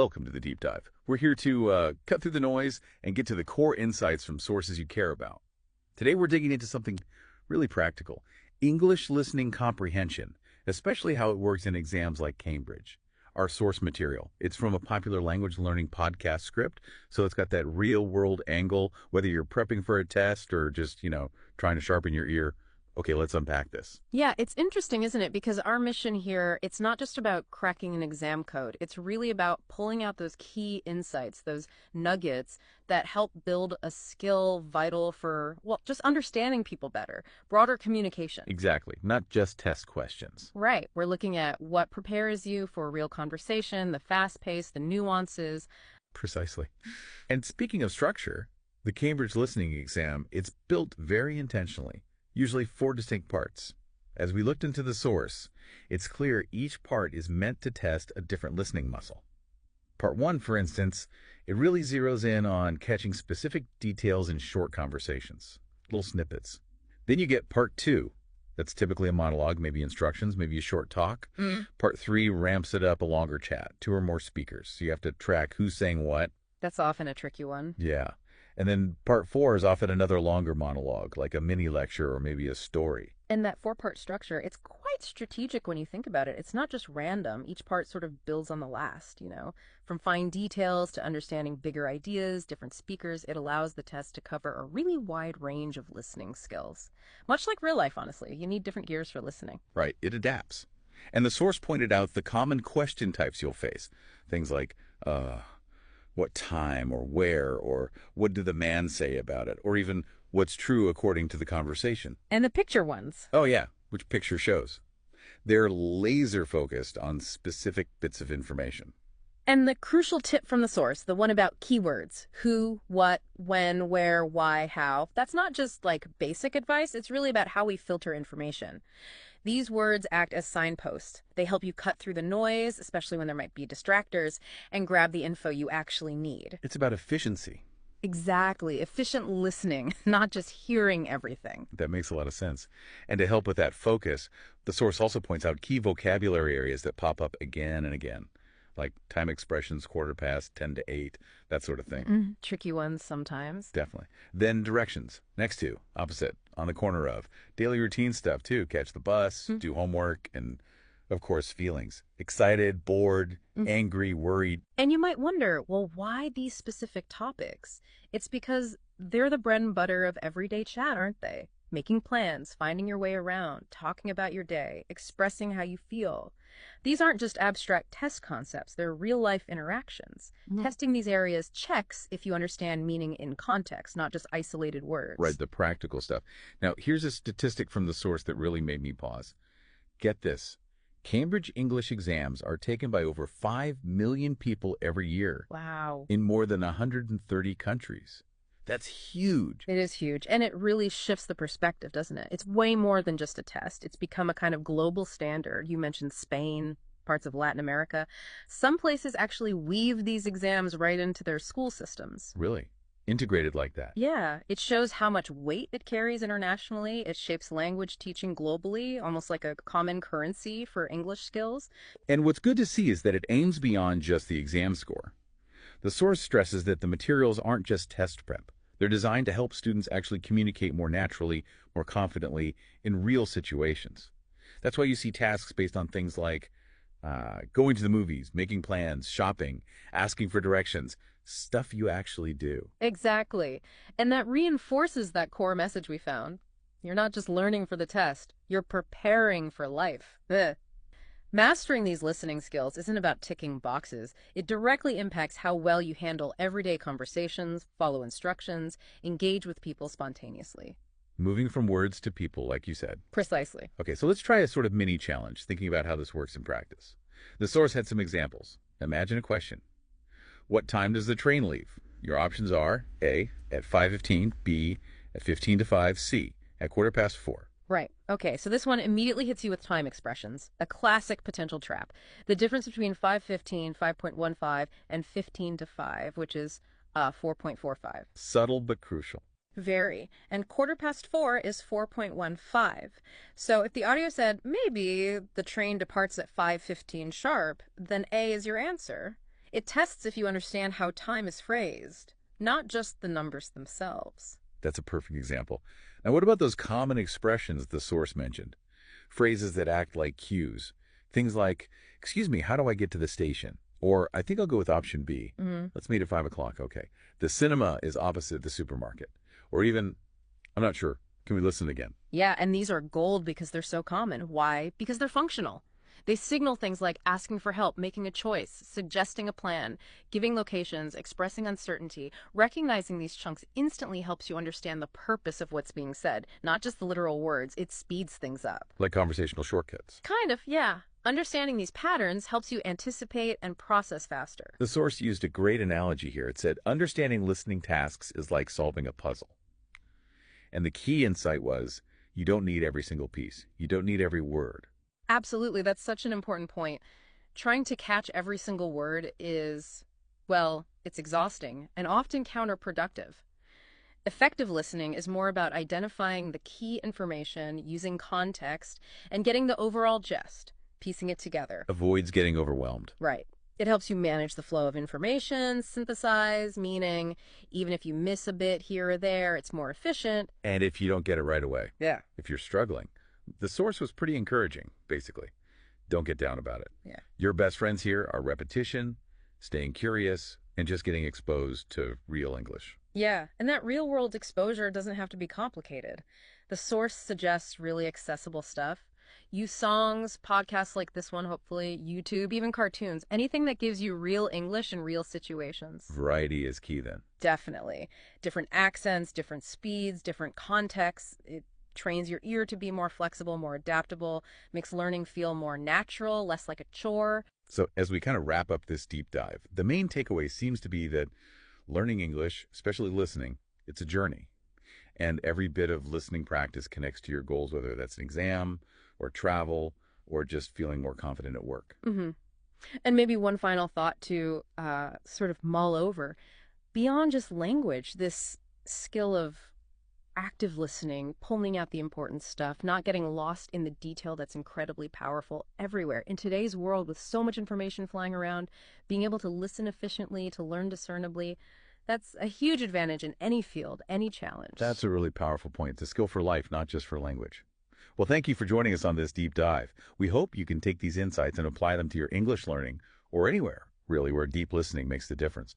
Welcome to the Deep Dive. We're here to cut through the noise and get to the core insights from sources you care about. Today we're digging into something really practical, English listening comprehension, especially how it works in exams like Cambridge. Our source material, it's from a popular language learning podcast script, so it's got that real-world angle, whether you're prepping for a test or just, trying to sharpen your ear. Okay, let's unpack this. Yeah, it's interesting, isn't it? Because our mission here, it's not just about cracking an exam code. It's really about pulling out those key insights, those nuggets that help build a skill vital for, well, just understanding people better, broader communication. Exactly, not just test questions. Right. We're looking at what prepares you for a real conversation, the fast pace, the nuances. Precisely. And speaking of structure, the Cambridge listening exam, it's built very intentionally. Usually 4 distinct parts. As we looked into the source, it's clear each part is meant to test a different listening muscle. Part 1, for instance, it really zeroes in on catching specific details in short conversations, little snippets. Then you get Part 2. That's typically a monologue, maybe instructions, maybe a short talk. Part 3 ramps it up a longer chat, 2 or more speakers. So you have to track who's saying what. That's often a tricky one. Yeah. And then Part 4 is often another longer monologue, like a mini lecture or maybe a story. And that 4-part structure, it's quite strategic when you think about it. It's not just random. Each part sort of builds on the last, From fine details to understanding bigger ideas, different speakers, it allows the test to cover a really wide range of listening skills. Much like real life, honestly. You need different gears for listening. Right, it adapts. And the source pointed out the common question types you'll face. Things like, what time or where or what did the man say about it or even what's true according to the conversation. And the picture ones. Oh yeah, which picture shows. They're laser focused on specific bits of information. And the crucial tip from the source, the one about keywords, who, what, when, where, why, how, that's not just like basic advice, it's really about how we filter information. These words act as signposts. They help you cut through the noise, especially when there might be distractors, and grab the info you actually need. It's about efficiency. Exactly. Efficient listening, not just hearing everything. That makes a lot of sense. And to help with that focus, the source also points out key vocabulary areas that pop up again and again, like time expressions, 8:15, that sort of thing. Tricky ones sometimes. Definitely. Then directions, next to, opposite, on the corner of. Daily routine stuff, too. Catch the bus, do homework, and, of course, feelings. Excited, bored, angry, worried. And you might wonder, well, why these specific topics? It's because they're the bread and butter of everyday chat, aren't they? Making plans, finding your way around, talking about your day, expressing how you feel. These aren't just abstract test concepts, they're real-life interactions. Testing these areas checks if you understand meaning in context, not just isolated words. Right, the practical stuff. Now, here's a statistic from the source that really made me pause. Get this. Cambridge English exams are taken by over 5 million people every year. Wow. In more than 130 countries. That's huge. It is huge. And it really shifts the perspective, doesn't it? It's way more than just a test. It's become a kind of global standard. You mentioned Spain, parts of Latin America. Some places actually weave these exams right into their school systems. Really? Integrated like that? Yeah. It shows how much weight it carries internationally. It shapes language teaching globally, almost like a common currency for English skills. And what's good to see is that it aims beyond just the exam score. The source stresses that the materials aren't just test prep. They're designed to help students actually communicate more naturally, more confidently, in real situations. That's why you see tasks based on things like going to the movies, making plans, shopping, asking for directions, stuff you actually do. Exactly. And that reinforces that core message we found. You're not just learning for the test. You're preparing for life. Mastering these listening skills isn't about ticking boxes. It directly impacts how well you handle everyday conversations, follow instructions, engage with people spontaneously. Moving from words to people, like you said. Precisely. Okay, so let's try a sort of mini challenge, thinking about how this works in practice. The source had some examples. Imagine a question. What time does the train leave? Your options are A, at 5:15, B, at 15 to 5, C, at 4:15. Right. Okay, so this one immediately hits you with time expressions, a classic potential trap. The difference between 5:15, 5.15, and 15 to 5, which is 4.45. Subtle but crucial. Very. And 4:15 is 4.15. So if the audio said, maybe the train departs at 5:15 sharp, then A is your answer. It tests if you understand how time is phrased, not just the numbers themselves. That's a perfect example. Now, what about those common expressions the source mentioned? Phrases that act like cues. Things like, excuse me, how do I get to the station? Or, I think I'll go with option B. Let's meet at 5 o'clock, okay. The cinema is opposite the supermarket. Or even, I'm not sure. Can we listen again? Yeah, and these are gold because they're so common. Why? Because they're functional. They signal things like asking for help, making a choice, suggesting a plan, giving locations, expressing uncertainty. Recognizing these chunks instantly helps you understand the purpose of what's being said, not just the literal words. It speeds things up. Like conversational shortcuts. Kind of, yeah. Understanding these patterns helps you anticipate and process faster. The source used a great analogy here. It said, understanding listening tasks is like solving a puzzle. And the key insight was, you don't need every single piece. You don't need every word. Absolutely, that's such an important point. Trying to catch every single word is, well, it's exhausting and often counterproductive. Effective listening is more about identifying the key information, using context, and getting the overall gist, piecing it together. Avoids getting overwhelmed. Right. It helps you manage the flow of information, synthesize meaning. Even if you miss a bit here or there, it's more efficient. And if you don't get it right away. Yeah. If you're struggling. The source was pretty encouraging, basically. Don't get down about it. Yeah. Your best friends here are repetition, staying curious, and just getting exposed to real English. Yeah, and that real-world exposure doesn't have to be complicated. The source suggests really accessible stuff. Use songs, podcasts like this one, hopefully, YouTube, even cartoons, anything that gives you real English in real situations. Variety is key then. Definitely. Different accents, different speeds, different contexts. It trains your ear to be more flexible, more adaptable, makes learning feel more natural, less like a chore. So as we kind of wrap up this deep dive, the main takeaway seems to be that learning English, especially listening, it's a journey. And every bit of listening practice connects to your goals, whether that's an exam or travel or just feeling more confident at work. And maybe one final thought to sort of mull over. Beyond just language, this skill of active listening, pulling out the important stuff, not getting lost in the detail that's incredibly powerful everywhere. In today's world with so much information flying around, being able to listen efficiently, to learn discernibly, that's a huge advantage in any field, any challenge. That's a really powerful point. It's a skill for life, not just for language. Well, thank you for joining us on this deep dive. We hope you can take these insights and apply them to your English learning or anywhere, really, where deep listening makes the difference.